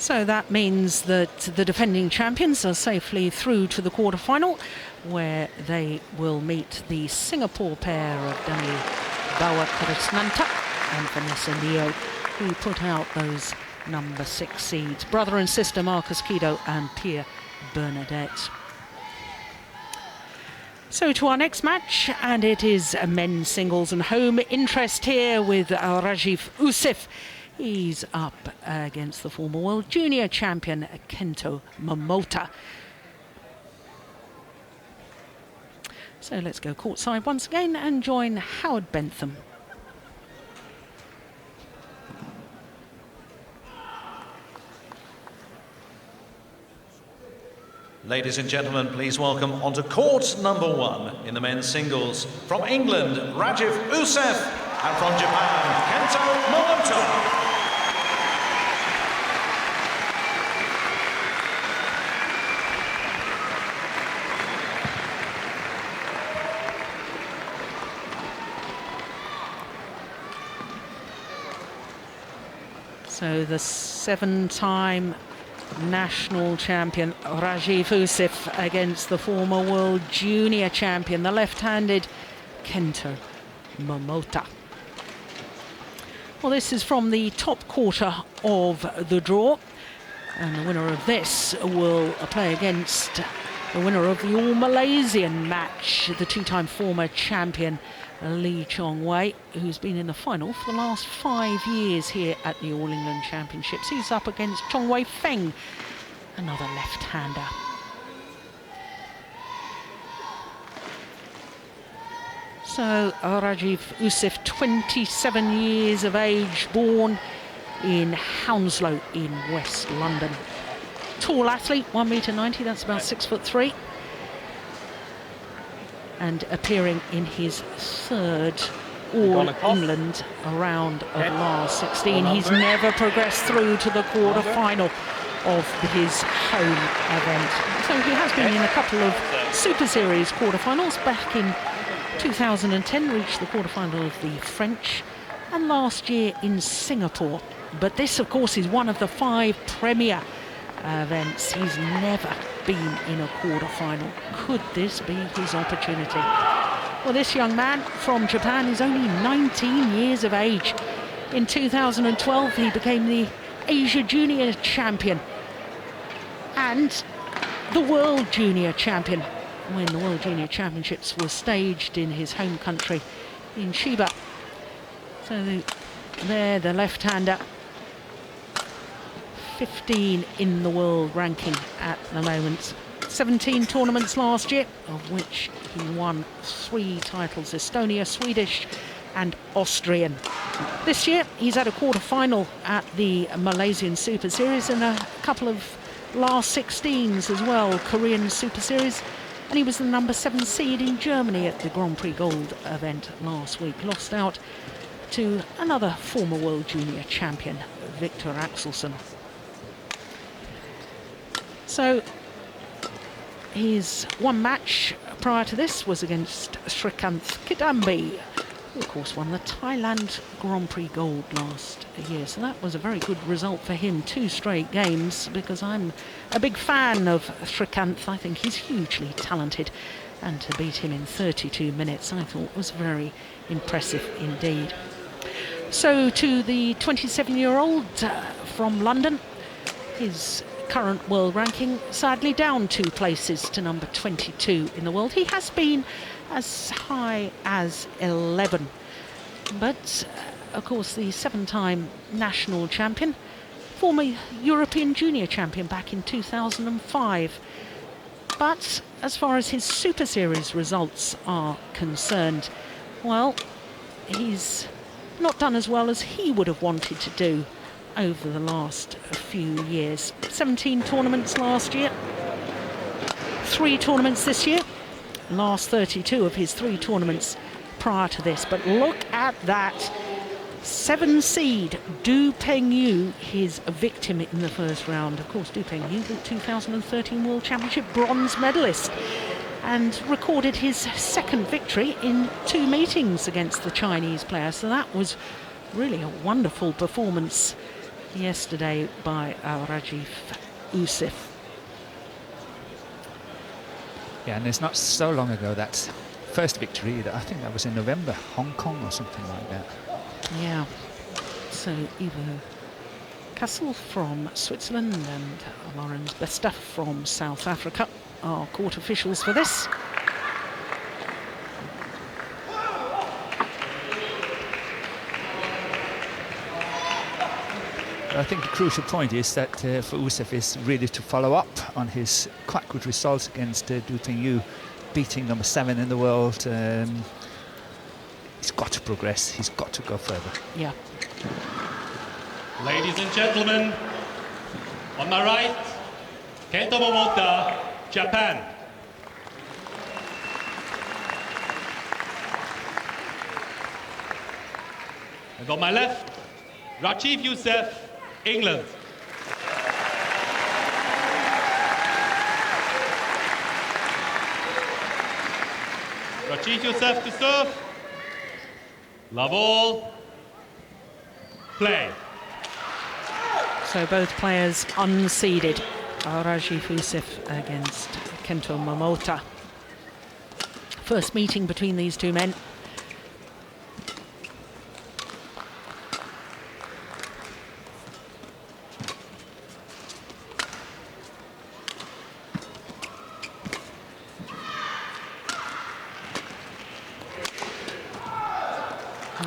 So that means that the defending champions are safely through to the quarterfinal, where they will meet the Singapore pair of Dani Bawa-Krisnanta and Vanessa Neo, who put out those number 6 seeds. Brother and sister Marcus Kido and Pierre Bernadette. So to our next match, and it is men's singles and home interest here with Rajiv Usif. He's up against the former world junior champion Kento Momota. So let's go courtside once again and join Howard Bentham. Ladies and gentlemen, please welcome onto court number 1 in the men's singles, from England, Rajiv Usif, and from Japan, Kento Momota. So the 7-time national champion Rajiv Usif against the former world junior champion, the left-handed Kento Momota. Well, this is from the top quarter of the draw, and the winner of this will play against the winner of the All-Malaysian match, the 2-time former champion Lee Chong-wei, who's been in the final for the last 5 years here at the All England Championships. He's up against Chong-wei Feng, another left-hander. So Rajiv Usif, 27 years of age, born in Hounslow in West London. Tall athlete, 1m90, that's about 6'3". And appearing in his 3rd All-England round of last 16. He's never progressed through to the quarter-final of his home event. So he has been in a couple of Super Series quarter-finals. Back in 2010, reached the quarter-final of the French, and last year in Singapore. But this, of course, is one of the 5 premier events. He's never been in a quarter-final. Could this be his opportunity? Well, this young man from Japan is only 19 years of age. In 2012, he became the Asia Junior Champion and the World Junior Champion when the World Junior Championships were staged in his home country in Chiba. So there, the left-hander, 15 in the world ranking at the moment. 17 tournaments last year, of which he won 3 titles: Estonia, Swedish and Austrian. This year he's at a quarter-final at the Malaysian Super Series and a couple of last 16s as well, Korean Super Series, and he was the number 7 seed in Germany at the Grand Prix Gold event last week. Lost out to another former world junior champion, Victor Axelsen. So his one match prior to this was against Srikanth Kidambi, who of course won the Thailand Grand Prix Gold last year. So that was a very good result for him. 2 straight games, because I'm a big fan of Srikanth. I think he's hugely talented, and to beat him in 32 minutes I thought was very impressive indeed. So to the 27-year-old from London, his current world ranking sadly down 2 places to number 22 in the world. He has been as high as 11, but of course the 7-time national champion, former European junior champion back in 2005. But as far as his Super Series results are concerned, well, he's not done as well as he would have wanted to do over the last few years. 17 tournaments last year, 3 tournaments this year, last 32 of his 3 tournaments prior to this. But look at that, 7 seed Du Pengyu, his victim in the first round. Of course, Du Pengyu, the 2013 World Championship bronze medalist, and recorded his 2nd victory in 2 meetings against the Chinese player. So that was really a wonderful performance yesterday by Rajiv Usif. Yeah, and it's not so long ago that first victory, I think that was in November, Hong Kong or something like that. Yeah. So Ivo Castle from Switzerland and Lorenz Besta from South Africa are court officials for this. I think the crucial point is that for Usef is really to follow up on his quite good results against Du Pingyu, beating number 7 in the world. He's got to progress, he's got to go further. Yeah. Ladies and gentlemen, on my right, Kento Momota, Japan. And on my left, Rajiv Usef, England. Rajiv Usef to serve. Love all. Play. So both players unseeded. Rajiv Usef against Kento Momota. First meeting between these two men.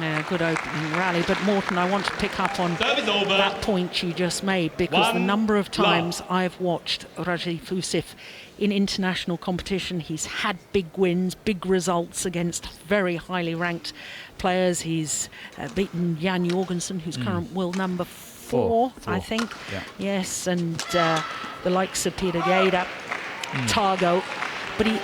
Yeah, good opening rally, but Morten, I want to pick up on that point you just made, because the number of times I've watched Rajiv Usef in international competition, he's had big wins, big results against very highly ranked players. He's beaten Jan Jorgensen, who's current world number 4, I think. Yeah. Yes, and the likes of Peter Geda, Targo, but he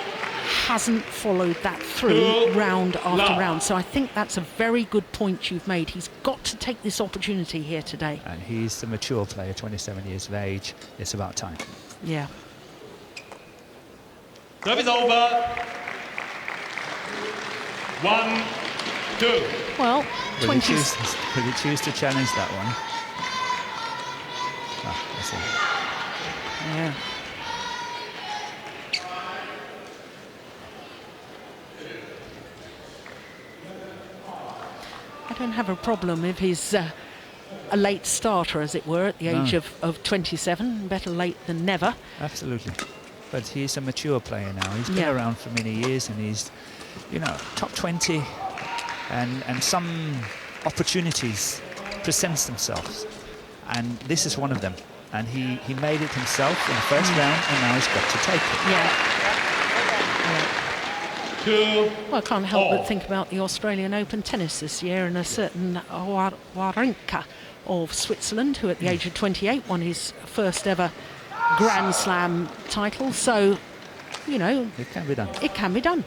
hasn't followed that through round after round. So I think that's a very good point you've made. He's got to take this opportunity here today. And he's a mature player, 27 years of age. It's about time. Yeah. Service over. 1, 2. Well, Will he choose to challenge that one? Ah, I see. Yeah. I don't have a problem if he's a late starter, as it were, at the age of 27. Better late than never. Absolutely. But he's a mature player now. He's been around for many years, and he's, you know, top 20, and some opportunities presents themselves, and this is one of them. And he made it himself in the first round, and now he's got to take it. Yeah. Well, I can't help but think about the Australian Open tennis this year, and a certain Wawrinka of Switzerland, who at the age of 28 won his first ever Grand Slam title. So, you know, it can be done. It can be done.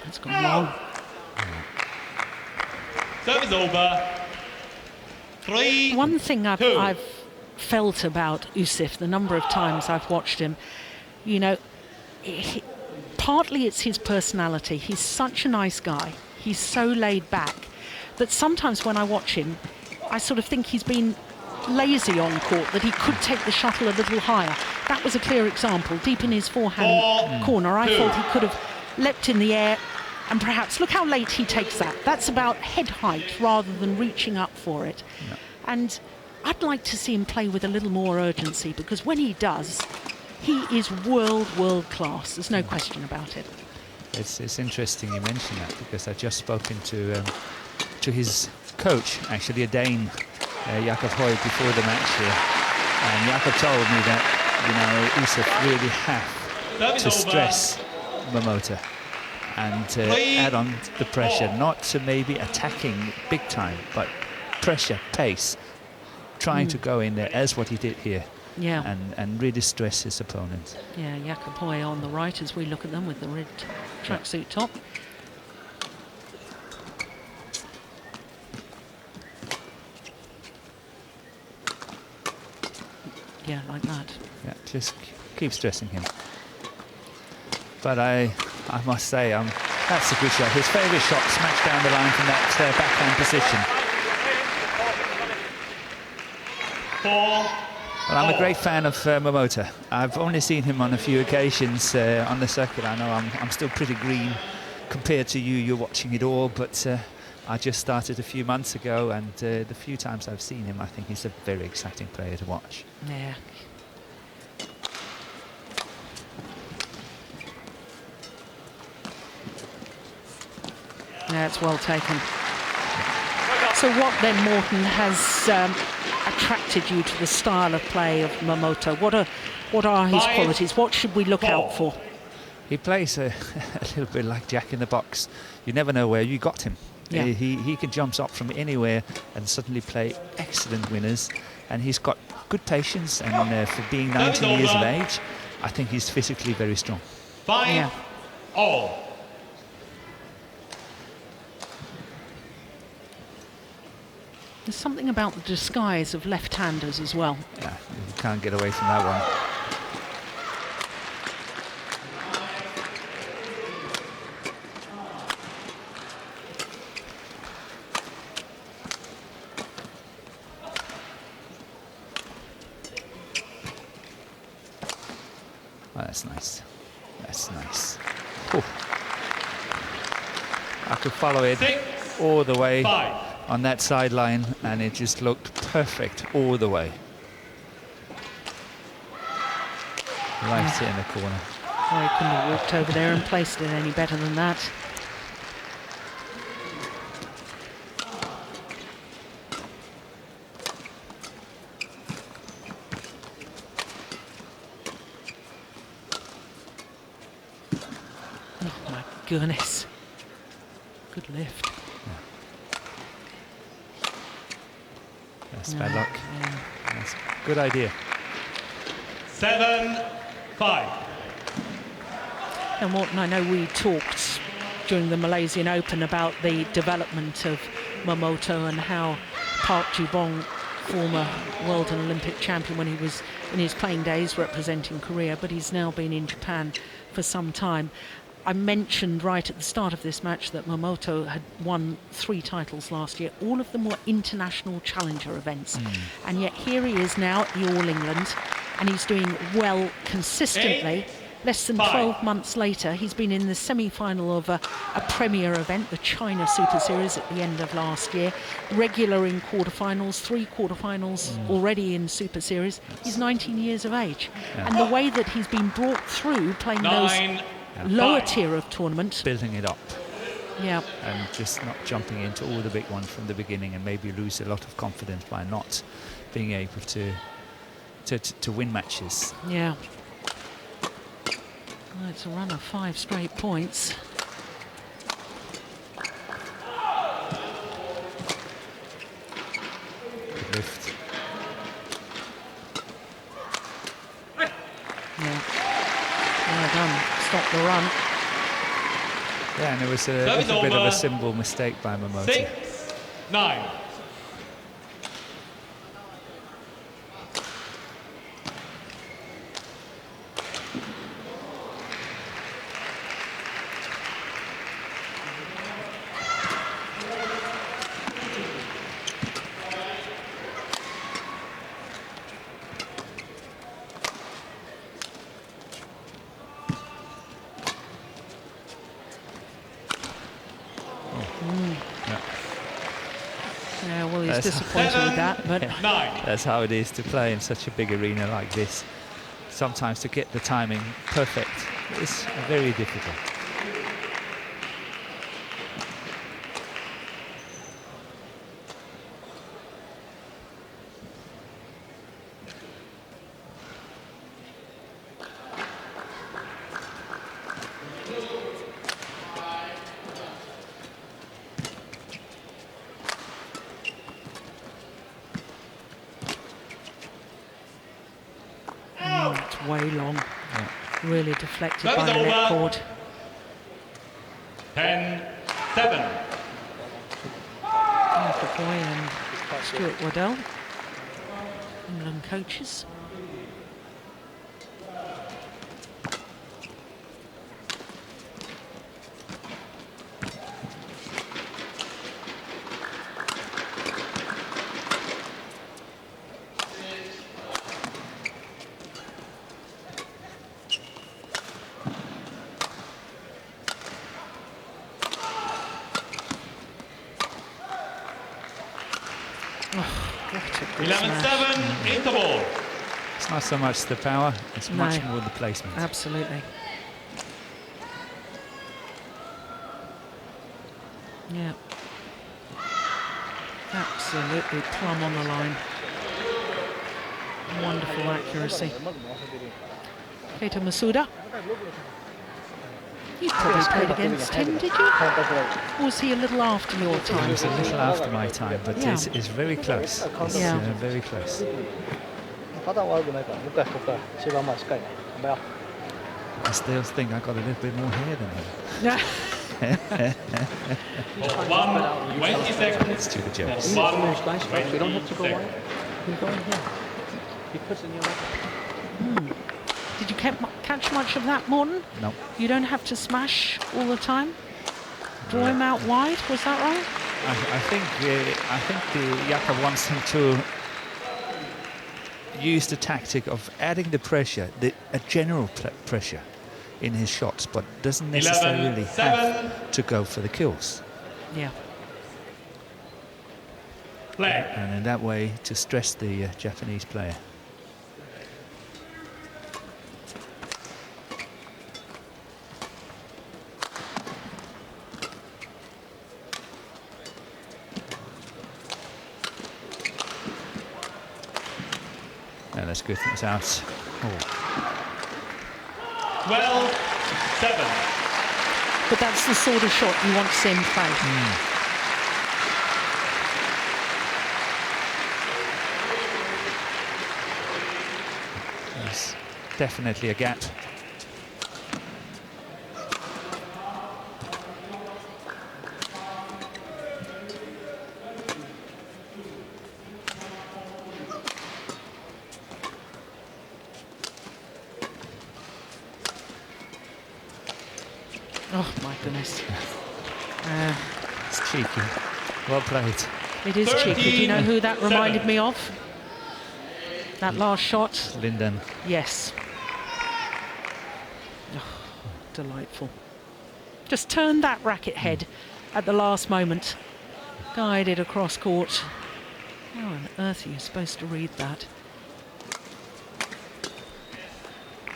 It's gone long. Service over. 3, One thing 2. I've felt about Usif, the number of times I've watched him, you know, partly it's his personality. He's such a nice guy. He's so laid back that sometimes when I watch him, I sort of think he's been lazy on court, that he could take the shuttle a little higher. That was a clear example. Deep in his forehand corner, I thought he could have leapt in the air, and perhaps, look how late he takes that. That's about head height rather than reaching up for it. Yeah. And I'd like to see him play with a little more urgency, because when he does, he is world class. There's no question about it. It's interesting you mention that, because I've just spoken to his coach, actually a Dane, Jakob Høy, before the match here. And Jakob told me that, you know, Usef really have to stress Momota and add on the pressure, not to maybe attacking big time, but pressure, pace, trying to go in there as what he did here. Yeah. And really stress his opponent. Yeah, Jakob Høy on the right as we look at them with the red tracksuit top. Yeah, like that. Yeah, just keep stressing him. But I must say, that's a good shot. His favourite shot, smashed down the line from that backhand position. Well, I'm a great fan of Momota. I've only seen him on a few occasions on the circuit. I know I'm still pretty green compared to you. You're watching it all, but I just started a few months ago, and the few times I've seen him, I think he's a very exciting player to watch. Yeah. Yeah, it's well taken. So what then, Morten, has attracted you to the style of play of Momota? What are his qualities? What should we look out for? He plays a little bit like Jack in the Box. You never know where you got him. Yeah. He can jump up from anywhere and suddenly play excellent winners. And he's got good patience, and for being 19 years of age, I think he's physically very strong. 5-all. There's something about the disguise of left-handers as well. Yeah, you can't get away from that one. Oh, that's nice. That's nice. Ooh. I could follow it all the way on that sideline, and it just looked perfect all the way. Right here in the corner. Oh, he couldn't have walked over there and placed it any better than that. Oh my goodness. Good lift. That's bad luck. Yeah. That's a good idea. 7-5. And Morten, I know we talked during the Malaysian Open about the development of Momota and how Park Ju-bong, former world and Olympic champion when he was in his playing days representing Korea, but he's now been in Japan for some time. I mentioned right at the start of this match that Momota had won 3 titles last year. All of them were international challenger events. And yet here he is now at the All England, and he's doing well consistently. Less than 12 months later, he's been in the semi-final of a premier event, the China Super Series, at the end of last year. Regular in quarterfinals, 3 quarterfinals already in Super Series. He's 19 years of age. And the way that he's been brought through playing those lower tier of tournament. Building it up. Yeah. And just not jumping into all the big ones from the beginning, and maybe lose a lot of confidence by not being able to win matches. Yeah. Well, it's a run of 5 straight points. Good lift. Yeah. Well done. Stop the run. Yeah, and it was a little bit of a simple mistake by Momota. 6-9. Yeah, well, he's disappointed with that, but that's how it is to play in such a big arena like this. Sometimes to get the timing perfect is very difficult. it's way long. Really deflected by the net cord. 10-7. Michael Boy and Stuart Waddell, England coaches. What a good 11-7, smash. interval. It's not so much the power, it's much more the placement. Absolutely. Yeah. Absolutely plumb on the line. Wonderful accuracy. Keita Masuda. You probably played against him, did you? Or was he a little after your It time? was a little after my time, but Yeah. it's very close. It's very close. I still think I got a little bit more hair than him. Yeah. 20 seconds. It's to the jokes. 20 Did you catch much of that, Morton? No. You don't have to smash all the time? Draw him out wide, was that right? I think the Jakub wants him to use the tactic of adding the pressure, a general pressure in his shots, but doesn't necessarily have to go for the kills. Yeah. Play. And in that way, to stress the Japanese player. No, that's good. It's out. Oh. 12-7. But that's the sort of shot you want to see him play. There's definitely a gap. Oh, my goodness. It's cheeky. Well played. It is cheeky. Do you know who that reminded me of? That last shot? Linden. Yes. Oh, delightful. Just turned that racket head at the last moment. Guided across court. How on earth are you supposed to read that?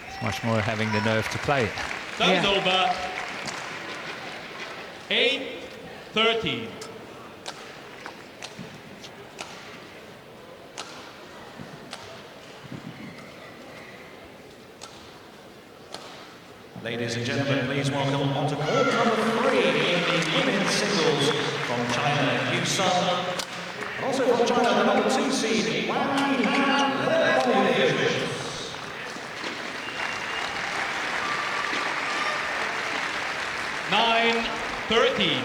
It's much more having the nerve to play it. Time's Yeah. over. 8-13. Ladies and gentlemen, please welcome onto court number 3 in the women's singles from China, Yu Sun. And also from China, the number 2 seed, Wang Yihan. 9-13.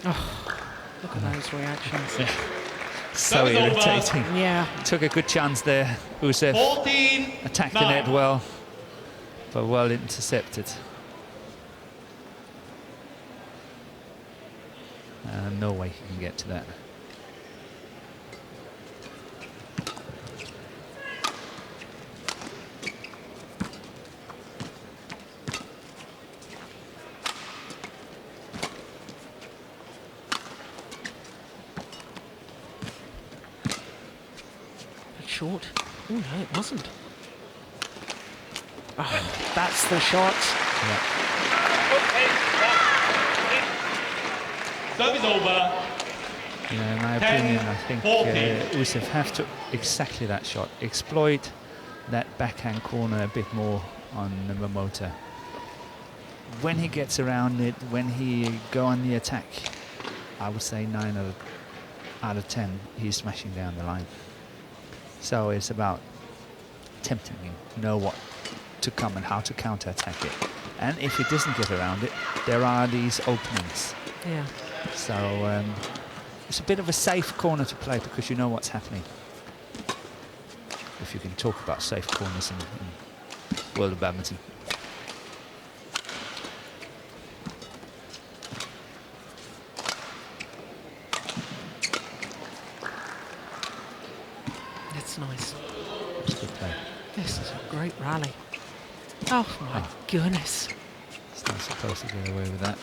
Oh, look at those reactions. So Time's over. irritating. Yeah. Took a good chance there. Usev 14. attacked the net well, but well intercepted. No way he can get to that. Short. Oh, no, it wasn't. Oh, that's the shot. Yeah. Service over. Yeah, in my 10, opinion, I think 14. Usev have to exactly that shot. Exploit that backhand corner a bit more on Momota. When he gets around it, when he go on the attack, I would say 9 out of 10, he's smashing down the line. So it's about tempting him, know what to come and how to counter-attack it. And if he doesn't get around it, there are these openings. Yeah. So it's a bit of a safe corner to play because you know what's happening. If you can talk about safe corners in World of Badminton. This is a great rally. Oh my goodness. It's not supposed to get away with that.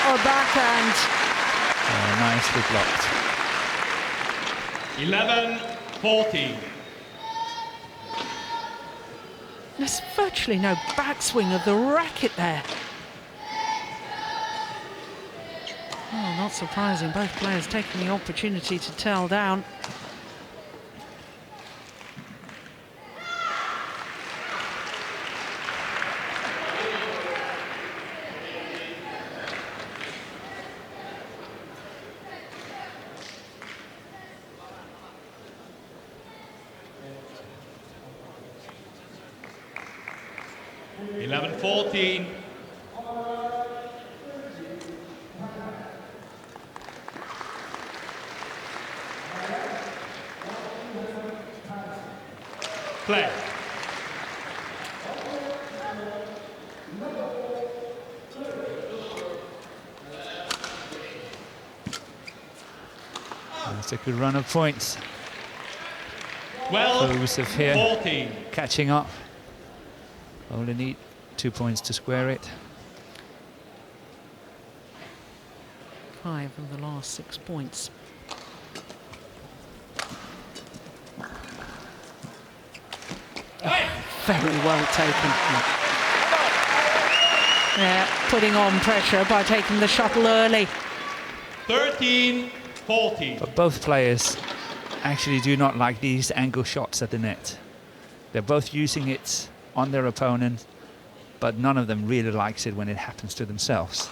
What a backhand. Nicely blocked. 11-14. There's virtually no backswing of the racket there. Oh, not surprising. Both players taking the opportunity to tell down. Play. That's a good run of points. 12-14. Joseph here catching up. Only need 2 points to square it. 5 of the last 6 points. Very well taken. Yeah, putting on pressure by taking the shuttle early. 13-14. But both players actually do not like these angle shots at the net. They're both using it on their opponent, but none of them really likes it when it happens to themselves.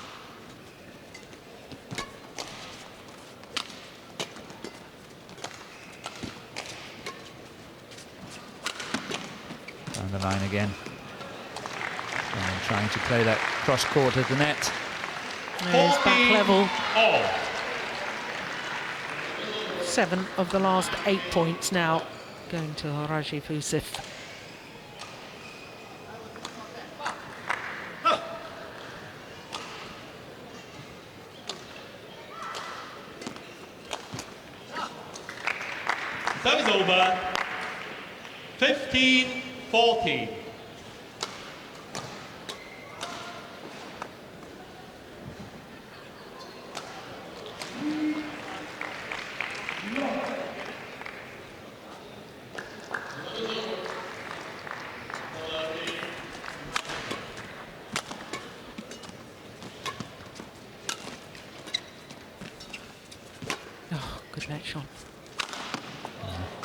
Down the line again. And trying to play that cross court at the net. There's back level. All. 7 of the last 8 points now going to Rajiv Usif. That is over. 15-14. Oh, good net shot.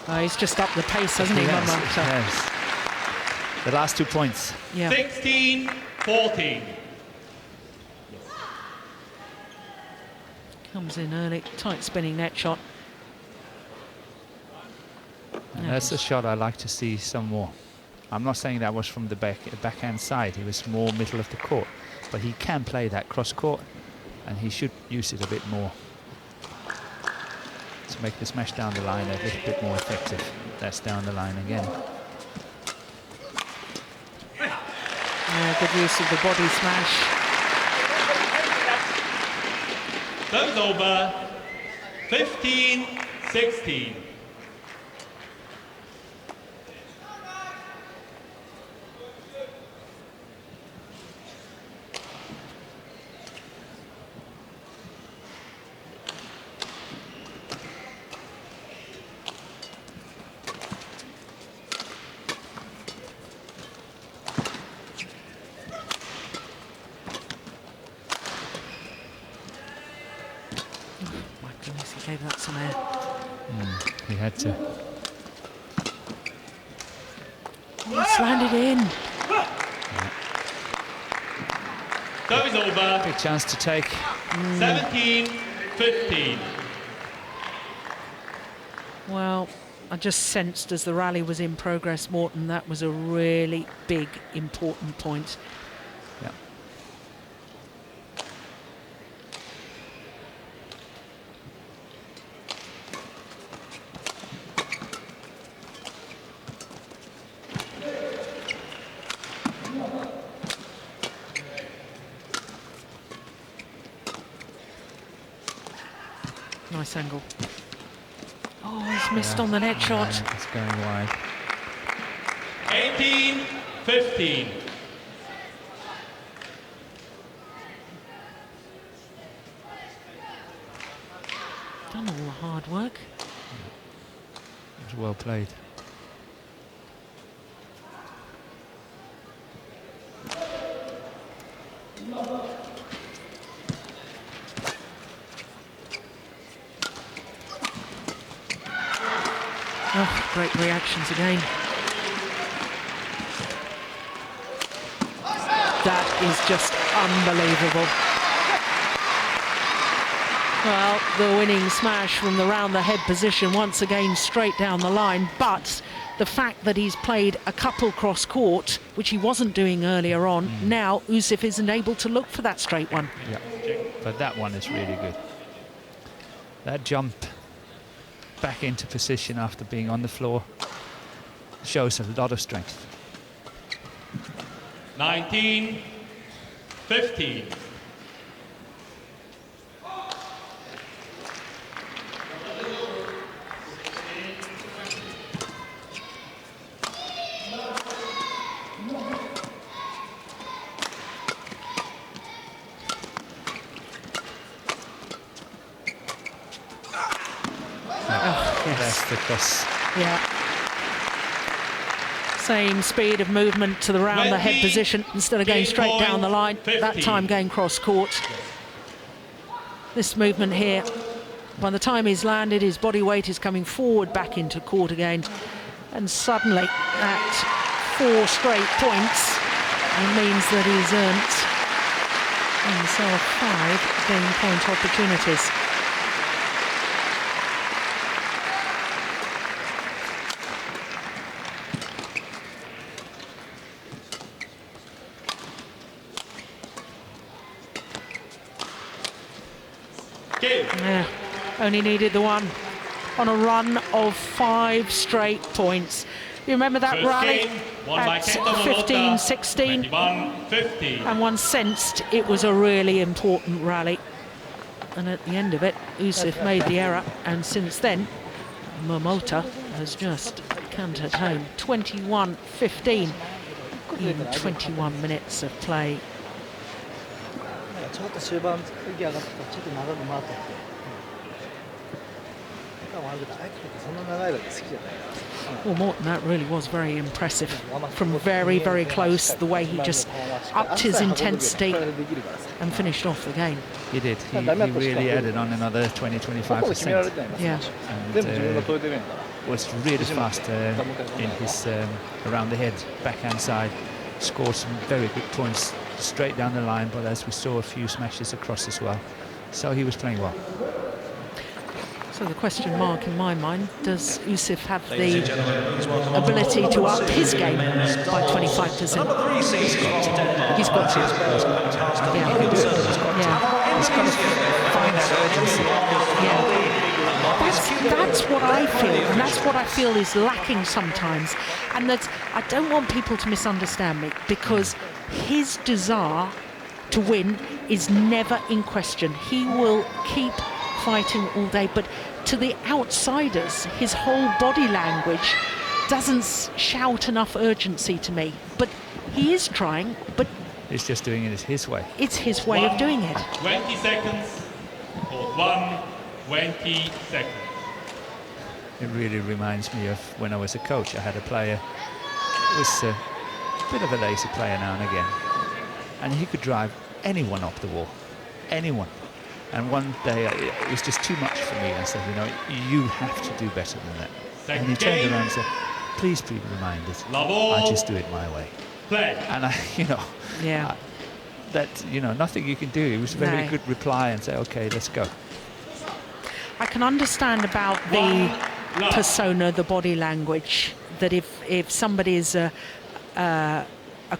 Oh, he's just upped the pace, hasn't he, Mama? So, Yes. The last 2 points. yeah. 16-14. Comes in early, tight spinning net shot. And that's a shot I like to see some more. I'm not saying that was from the backhand side. He was more middle of the court. But he can play that cross court, and he should use it a bit more to make the smash down the line a little bit more effective. That's down the line again. Good use of the body smash. That is over. 15-16. My goodness, he gave that some air. He had to. He's landed in. That is over. Big chance to take. 17-15. Well, I just sensed as the rally was in progress, Morton, that was a really big, important point. Yeah. Nice angle. Oh, he's missed on the net shot. It's going wide. 18-15. Done all the hard work. It was well played. Oh, great reactions again. That is just unbelievable. Well, the winning smash from the round the head position once again straight down the line, but the fact that he's played a couple cross court, which he wasn't doing earlier on, now Usif isn't able to look for that straight one. Yeah, but that one is really good. That jump back into position after being on the floor shows a lot of strength. 19-15. That's the cross. Yeah. Same speed of movement to the round the head position instead of going straight down the line. That time going cross court. This movement here, by the time he's landed, his body weight is coming forward back into court again. And suddenly, at 4 straight points, it means that he's earned himself 5 game point opportunities. Yeah, only needed the one on a run of 5 straight points. You remember that First rally game, won by at Kento Momota, 15-16? 21-15. And one sensed it was a really important rally. And at the end of it, Usif made the error. And since then, Momota has just cantered home. 21-15 in 21 minutes of play. ちょっと終盤息上がってちょっと長く回って負荷もあるけど、相手ってそんな長いわけ好きじゃないから。 Well, Morton, that really was very impressive. From very, very close, the way he just upped his intensity and finished off the game. He did. He really added on another 20-25%. Yeah. And was really fast in his around the head, backhand side. Scored some very good points straight down the line, but as we saw, a few smashes across as well. So he was playing well. So the question mark in my mind, does Usif have the ability to up his game by 25%? He's got to. Yeah. Yeah. He's got to find that urgency. Yeah. That's what I feel, and that's what I feel is lacking sometimes. And that's, I don't want people to misunderstand me, because his desire to win is never in question. He will keep fighting all day, but to the outsiders, his whole body language doesn't shout enough urgency to me. But he is trying, but He's just doing it his way. it's his way of doing it. 20 seconds. Hold 1, 20 seconds. It really reminds me of when I was a coach. I had a player who was a bit of a lazy player now and again, and he could drive anyone up the wall, anyone. And one day it was just too much for me. I said, you know, you have to do better than that. And he turned around and said, please be reminded, I just do it my way. Play. And I, you know, Yeah. that, you know, nothing you can do. It was a very No. good reply and say, okay, let's go. I can understand about the persona, the body language, that if somebody is a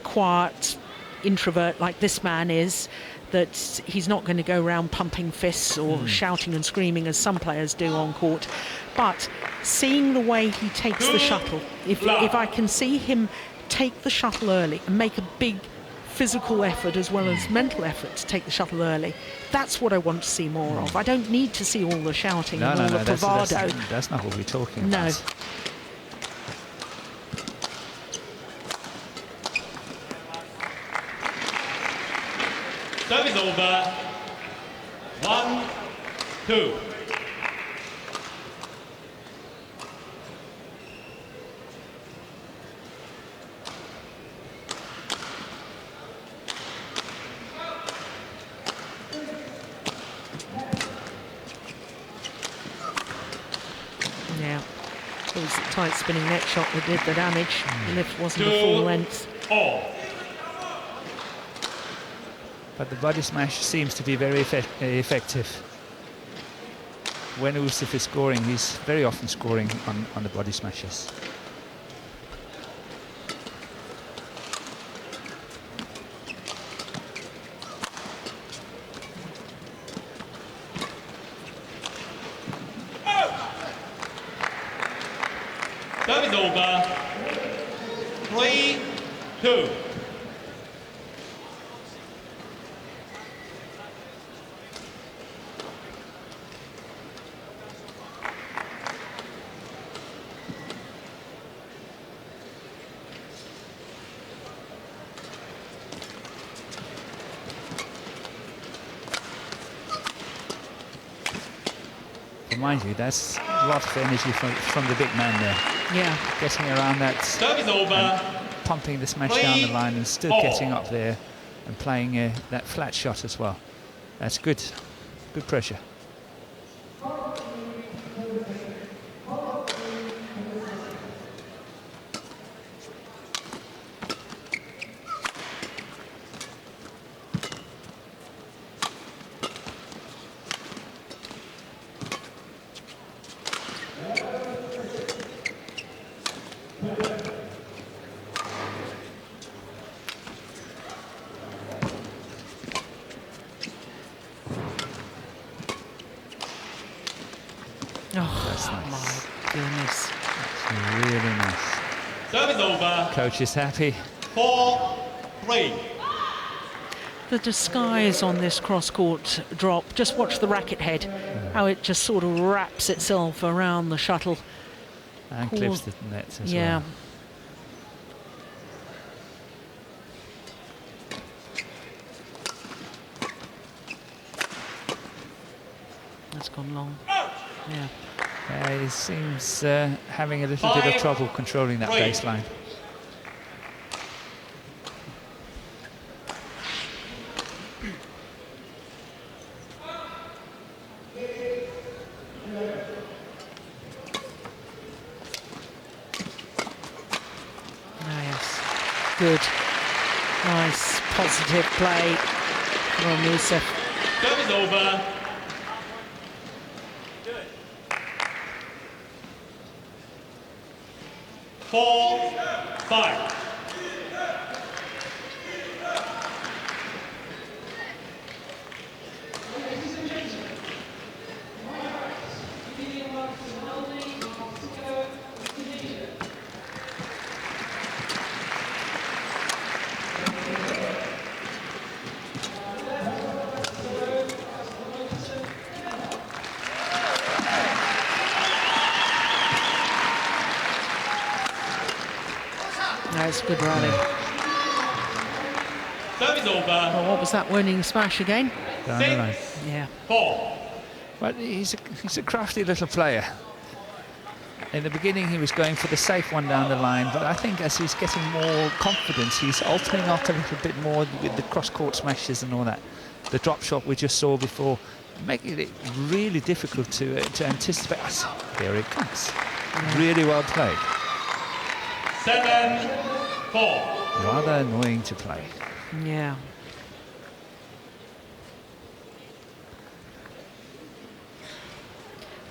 quiet introvert like this man is, that he's not going to go around pumping fists or shouting and screaming as some players do on court. But seeing the way he takes the shuttle, if I can see him take the shuttle early and make a big physical effort as well as mental effort to take the shuttle early. That's what I want to see more of. I don't need to see all the shouting and all the bravado. That's not what we're talking No. about. Service over. 1-2. Yeah, it was a tight spinning net shot that did the damage. The lift wasn't a full length. 2-all. But the body smash seems to be very effective. When Usif is scoring, he's very often scoring on the body smashes. Service over. 3-2. Mind you, that's a lot of energy from the big man there. Yeah. Getting around that, Service over. pumping the smash down the line and still getting up there and playing that flat shot as well. That's good. Good pressure. Oh, That's nice. my goodness. That's really nice. Service over. Coach is happy. 4-3. The disguise on this cross-court drop, just watch the racket head, how it just sort of wraps itself around the shuttle. And clips the net as Yeah. well. That's gone long. Yeah. He seems having a little bit of trouble controlling that 5-3. baseline. Yes. Good. Nice, positive play from Musaf. Service over. 4-5. That's a good rally. Service over. Oh, what was that winning smash again? Down the line. Yeah. 4. But he's a crafty little player. In the beginning, he was going for the safe one down the line, but I think as he's getting more confidence, he's altering out a little bit more with the cross-court smashes and all that. The drop shot we just saw before, making it really difficult to anticipate. Here it comes. Yeah. Really well played. 7-4. Rather annoying to play. Yeah.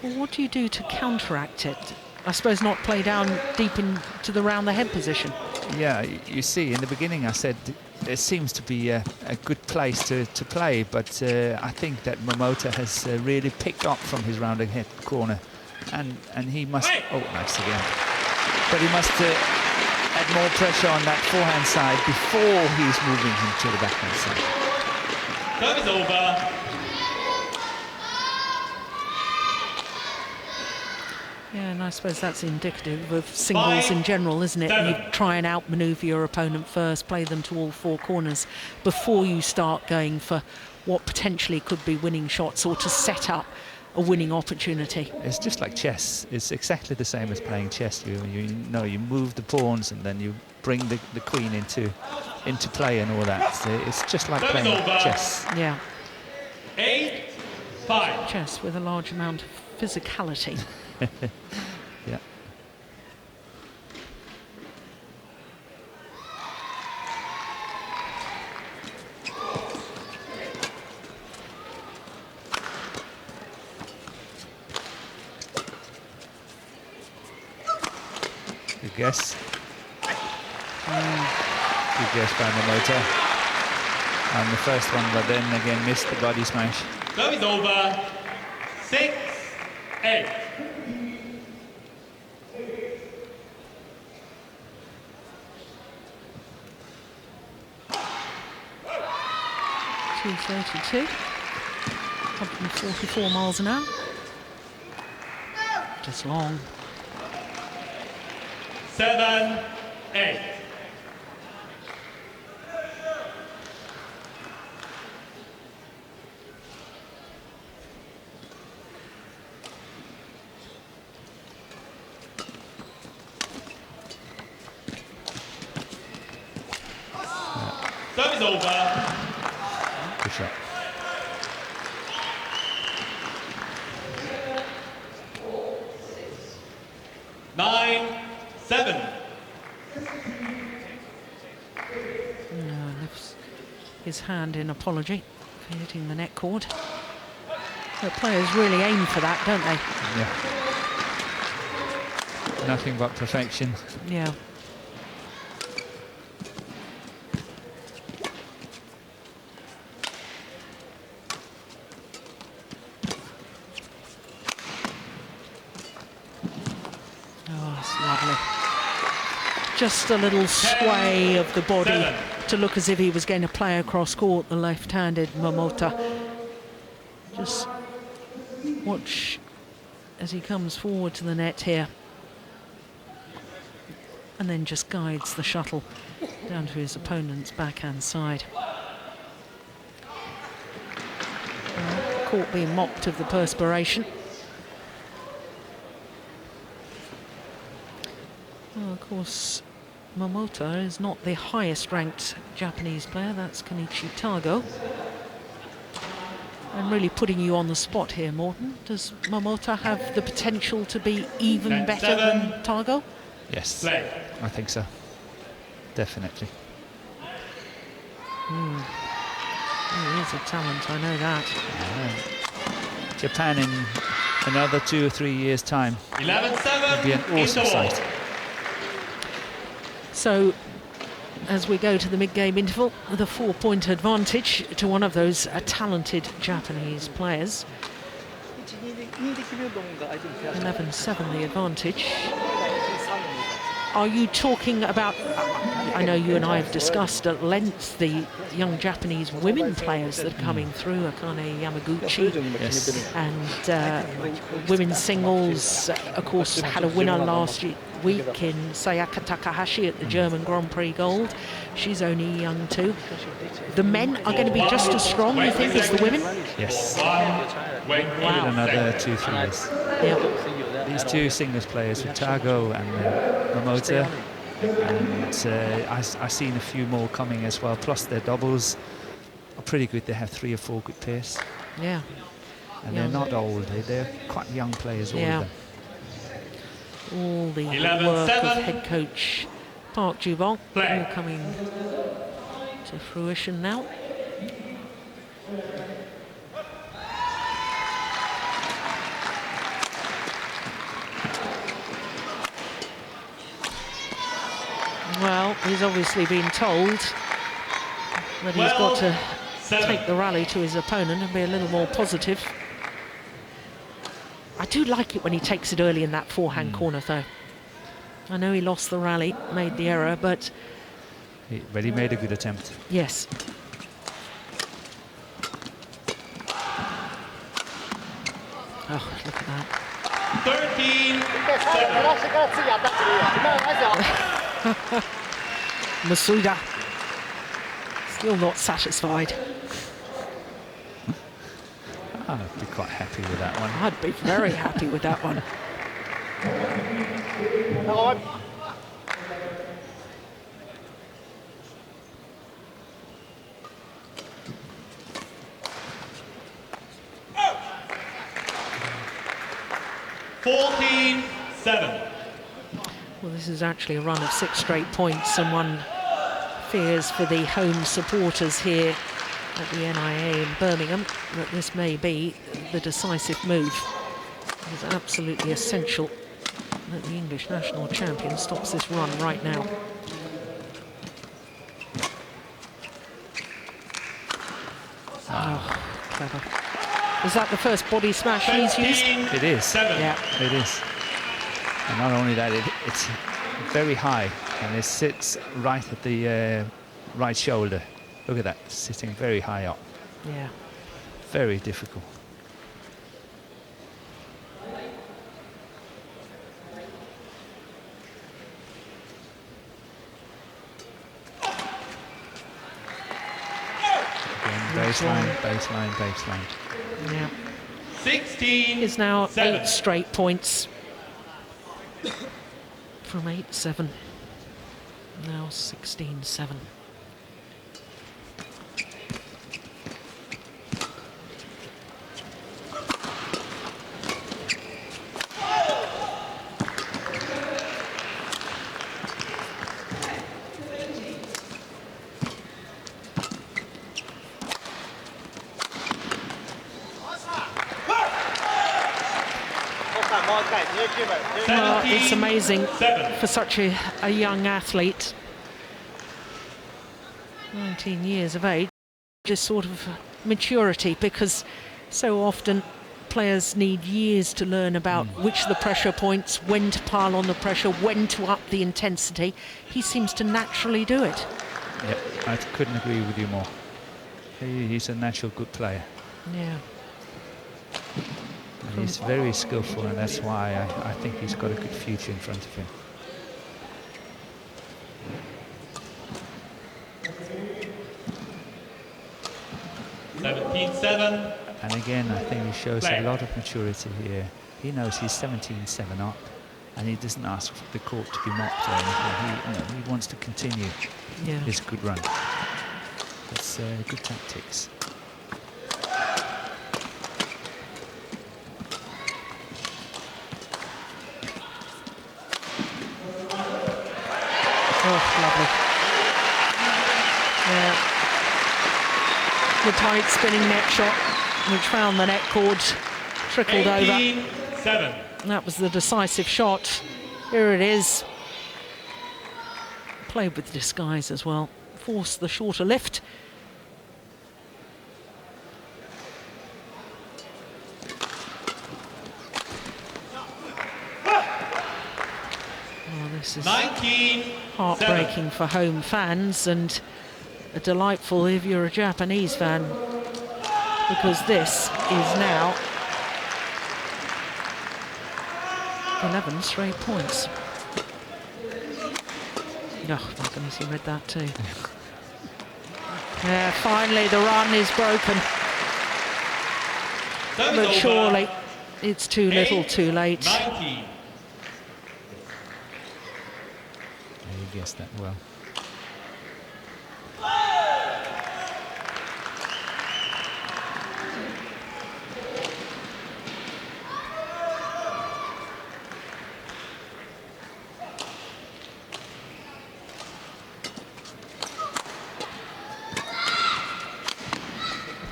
Well, what do you do to counteract it? I suppose not play down deep into the round the head position. Yeah, you see, in the beginning I said it seems to be a good place to play, but I think that Momota has really picked up from his rounding head corner, and he must. Oh, nice again. But he must add more pressure on that forehand side before he's moving him to the backhand side. Serve is over. Yeah, and I suppose that's indicative of singles in general, isn't it? You try and outmaneuver your opponent first, play them to all four corners before you start going for what potentially could be winning shots or to set up a winning opportunity. It's just like chess. It's exactly the same as playing chess. You know, you move the pawns and then you bring the queen into play and all that. So it's just like playing chess. Yeah. 8-5. Chess with a large amount of physicality. Yeah. Good guess. Good guess by Momota. And the first one, but then again missed the body smash. Serve is over. 6-8. 232, 144 miles an hour. Just long. 7-8. Serve is over. Good shot. Seven. Lifts his hand in apology for hitting the net cord. The players really aim for that, don't they? Yeah. Nothing but perfection. Yeah. Just a little sway of the body to look as if he was going to play across court, the left-handed Momota. Just watch as he comes forward to the net here. And then just guides the shuttle down to his opponent's backhand side. Court being mopped of the perspiration. Well, of course, Momota is not the highest ranked Japanese player, that's Kenichi Tago. And really putting you on the spot here, Morten. Does Momota have the potential to be even better than Tago? Yes, I think so. Definitely. He is a talent, I know that. Japan in another 2 or 3 years' time 11-7. would be an awesome sight. So, as we go to the mid-game interval, the 4-point advantage to one of those talented Japanese players. 11-7 the advantage. Are you talking about, I know you and I have discussed at length the young Japanese women players that are coming through, Akane Yamaguchi, and women's singles, of course, had a winner last week in Sayaka Takahashi at the German Grand Prix Gold. She's only young too. The men are going to be just as strong, you think, as the women? Yes. Wait, Wow. Another 2-3 years. Yeah. These two singles players with Tago and Momota, and I've seen a few more coming as well, plus their doubles are pretty good. They have 3 or 4 good pairs. Yeah. And they're not old, they're quite young players, all of them. All the 11-7. work of head coach Park Ju-bong all coming to fruition now. Well, he's obviously been told that he's got to take the rally to his opponent and be a little more positive. I do like it when he takes it early in that forehand corner, though. I know he lost the rally, made the error, but But he made a good attempt. yes. Oh, look at that. 13-7. Masuda still not satisfied. I'd be quite happy with that one. I'd be very happy with that one. 14-7. Well, this is actually a run of 6 straight points, and one fears for the home supporters here at the NIA in Birmingham that this may be the decisive move. It is absolutely essential that the English national champion stops this run right now. Oh, clever. Is that the first body smash he's used? It is. Yeah. It is. And not only that, it's very high, and it sits right at the right shoulder. Look at that, sitting very high up. Yeah. Very difficult. Again, baseline, baseline, baseline. Yeah. 16. It's now 7. 8 straight points from 8-7. Now 16-7. Well, it's amazing 7. for such a young athlete, 19 years of age, this sort of maturity, because so often players need years to learn about which are the pressure points, when to pile on the pressure, when to up the intensity. He seems to naturally do it. Yep, I couldn't agree with you more. He's a natural good player. Yeah. And he's very skillful, and that's why I think he's got a good future in front of him. $17-7. And again, I think he shows a lot of maturity here. He knows he's 17-7 up, and he doesn't ask for the court to be mopped or anything. He wants to continue his good run. It's good tactics. Oh, lovely. Yeah. The tight spinning net shot, which found the net cord, trickled over. 18-7. That was the decisive shot. Here it is. Played with disguise as well. Forced the shorter lift. Oh, this is 19-7. heartbreaking for home fans, and delightful if you're a Japanese fan, because this is now 11 straight points. Oh my goodness, he read that too. Yeah, finally the run is broken, but surely it's too little too late. 19. You guessed that well.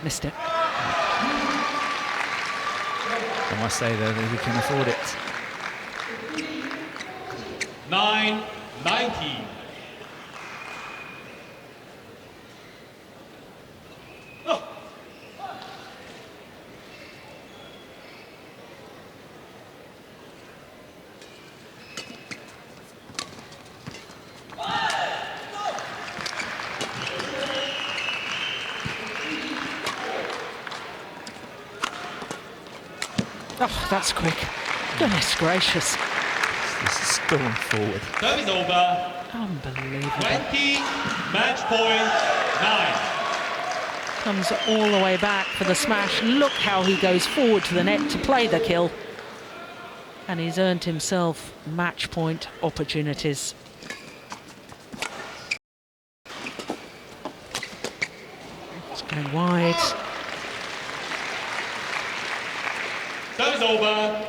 Missed it. I must say though that he can afford it. 9-19. Oh, that's quick. Goodness gracious. This is storm forward. Serve is over. Unbelievable. 20, match point 9. Comes all the way back for the smash. Look how he goes forward to the net to play the kill. And he's earned himself match point opportunities. It's going wide. Serve is over.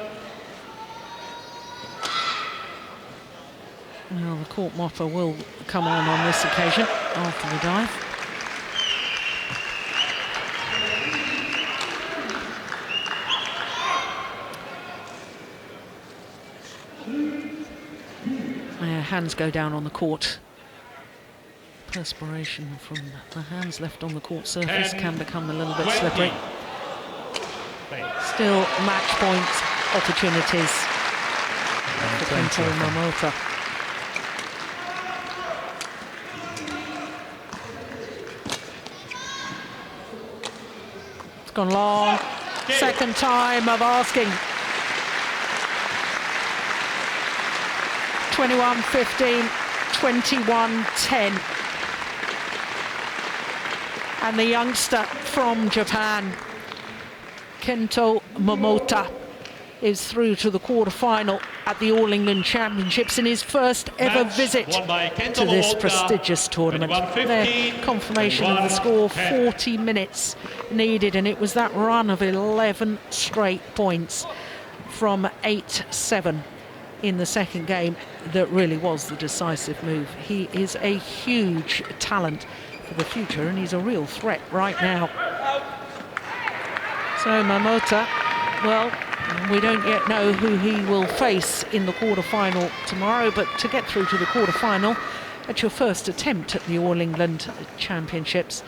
Well, the court mopper will come on this occasion after the dive. Hands go down on the court. Perspiration from the hands left on the court surface can become a little bit slippery. Still match point opportunities for Kento Momota. It's gone long. Second time of asking. 21-15, 21-10. And the youngster from Japan, Kento Momota, is through to the quarter-final at the All England Championships in his first ever visit to this prestigious tournament. Their confirmation of the score, 40 minutes needed, and it was that run of 11 straight points from 8-7 in the second game that really was the decisive move. He is a huge talent for the future, and he's a real threat right now. So Momota, well, we don't yet know who he will face in the quarter-final tomorrow, but to get through to the quarter-final at your first attempt at the All England Championships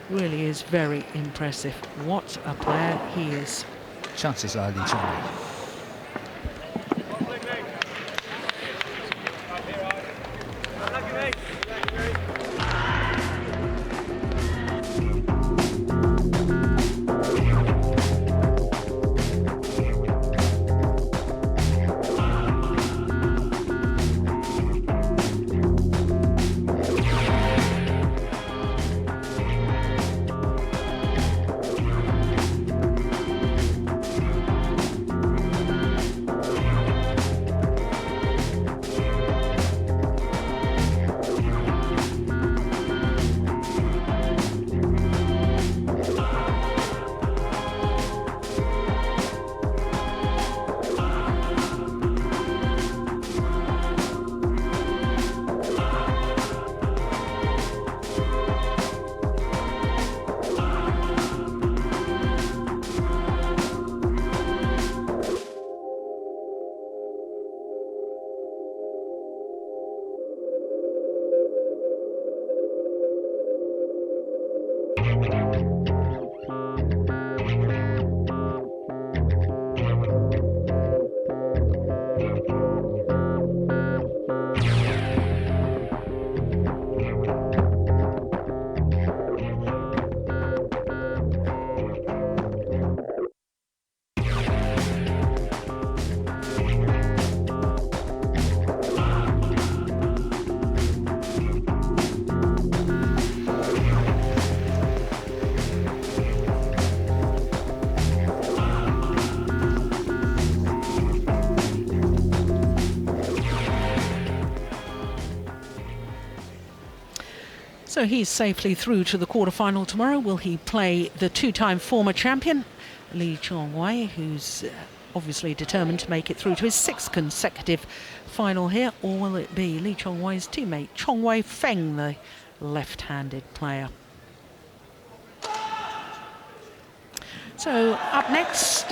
really is very impressive. What a player he is. Chances are Lee Chong-wei. So he's safely through to the quarter-final tomorrow. Will he play the two-time former champion, Lee Chong-wei, who's obviously determined to make it through to his 6th consecutive final here, or will it be Lee Chong-wei's teammate, Chong-wei Feng, the left-handed player? So up next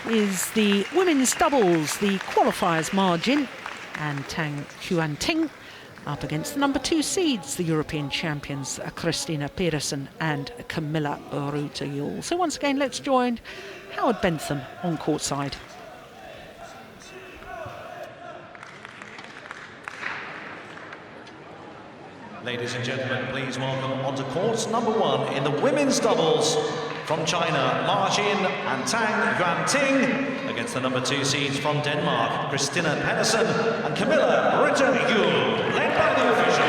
is the women's doubles, the qualifiers margin, and Tang Xuanting up against the number 2 seeds, the European champions, Christina Peterson and Camilla Ruta-Yule. So once again, let's join Howard Bentham on courtside. Ladies and gentlemen, please welcome onto court number 1 in the women's doubles from China, Ma Jin and Tang Yuan-ting, against the number 2 seeds from Denmark, Christina Pedersen and Camilla Ritter-Juhl, led by the officials.